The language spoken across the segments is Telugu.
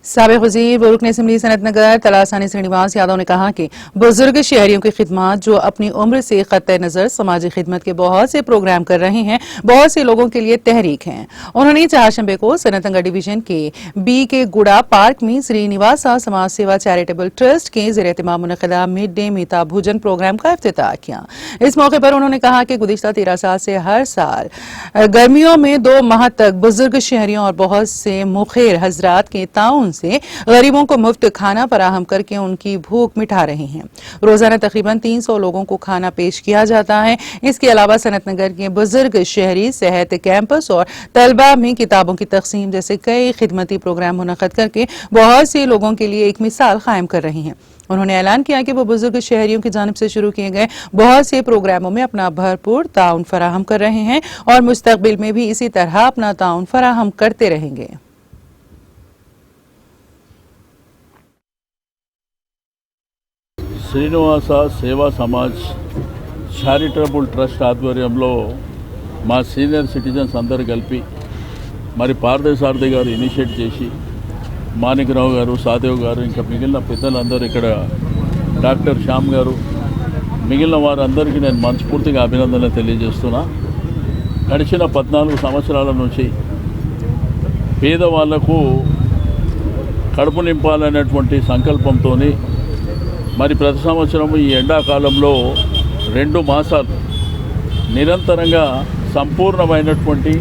साबिक़ वज़ीर व रुकन असम्बली सनतनगर तलासानी श्रीनिवास यादव ने कहा कि बुजुर्ग शहरियों की खिदमत जो अपनी उम्र से क़त्ते नज़र समाजी खिदमत के बहुत से प्रोग्राम कर रहे हैं, बहुत से लोगों के लिए तहरीक हैं। उन्होंने चारशंबे को सनतनगर डिवीजन के बी के गुड़ा पार्क में श्रीनिवासा समाज सेवा चैरिटेबल ट्रस्ट के ज़ेर-एहतमाम मुनक़्क़दा मिड डे मीठा भोजन प्रोग्राम का इफ्तिताह किया। इस मौके पर उन्होंने कहा कि गुज़िश्ता 13 साल से हर साल गर्मियों में 2 माह तक बुजुर्ग शहरियों और बहुत से मुखेर हजरात के ताउन से गरीबों को मुफ्त खाना फराहम करके उनकी भूख मिटा रहे हैं। रोजाना तकरीबन 300 लोगों को खाना पेश किया जाता है। इसके अलावा सनतनगर के बुजुर्ग शहरी सेहत कैंपस और तलबा में किताबों की तकसीम जैसे कई खिदमती प्रोग्राम मुनक़्क़द करके बहुत से लोगों के लिए एक मिसाल कायम कर रही हैं। उन्होंने ऐलान किया कि वो बुजुर्ग शहरियों की जानिब से शुरू किए गए बहुत से प्रोग्रामों में अपना भरपूर ताउन फराहम कर रहे हैं और मुस्तकबिल में भी इसी तरह अपना ताउन फराहम करते रहेंगे। శ్రీనివాస సేవా సమాజ్ చారిటబుల్ ట్రస్ట్ ఆధ్వర్యంలో మా సీనియర్ సిటిజన్స్ అందరూ కలిపి మరి పార్థసారథి గారు ఇనిషియేట్ చేసి మాణిక్రావు గారు, సాదేవ్ గారు, ఇంకా మిగిలిన పెద్దలందరూ ఇక్కడ డాక్టర్ శ్యామ్ గారు, మిగిలిన వారందరికీ నేను మనస్ఫూర్తిగా అభినందనలు తెలియజేస్తున్నా. గడిచిన 14 సంవత్సరాల నుంచి పేదవాళ్లకు కడుపు నింపాలనేటువంటి సంకల్పంతో మరి ప్రతి సంవత్సరం ఈ ఎండాకాలంలో 2 మాసాలు నిరంతరంగా సంపూర్ణమైనటువంటి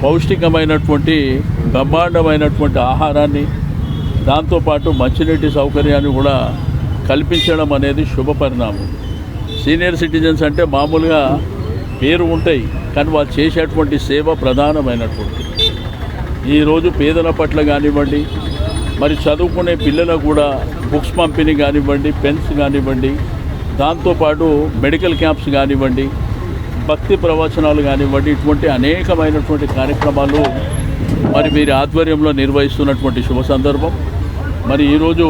పౌష్టికమైనటువంటి బ్రహ్మాండమైనటువంటి ఆహారాన్ని దాంతోపాటు మంచినీటి సౌకర్యాన్ని కూడా కల్పించడం అనేది శుభ పరిణామం. సీనియర్ సిటిజన్స్ అంటే మామూలుగా పేరు ఉంటాయి, కానీ వాళ్ళు చేసేటువంటి సేవ ప్రధానమైనటువంటి. ఈరోజు పేదల పట్ల కానివ్వండి, మరి చదువుకునే పిల్లలకు కూడా బుక్స్ పంపిణీ కానివ్వండి, పెన్స్ కానివ్వండి, దాంతోపాటు మెడికల్ క్యాంప్స్ కానివ్వండి, భక్తి ప్రవచనాలు కానివ్వండి, ఇటువంటి అనేకమైనటువంటి కార్యక్రమాలు మరి వీరి ఆధ్వర్యంలో నిర్వహిస్తున్నటువంటి శుభ సందర్భం. మరి ఈరోజు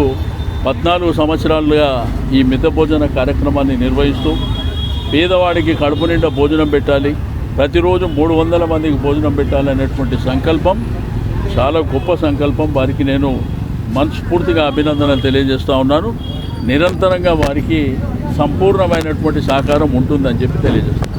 14 సంవత్సరాలుగా ఈ మిత భోజన కార్యక్రమాన్ని నిర్వహిస్తూ పేదవాడికి కడుపు నిండా భోజనం పెట్టాలి, ప్రతిరోజు 300 మందికి భోజనం పెట్టాలి అనేటువంటి సంకల్పం చాలా గొప్ప సంకల్పం. వారికి నేను మనస్ఫూర్తిగా అభినందనలు తెలియజేస్తూ ఉన్నాను. నిరంతరంగా వారికి సంపూర్ణమైనటువంటి సహకారం ఉంటుందని చెప్పి తెలియజేస్తాను.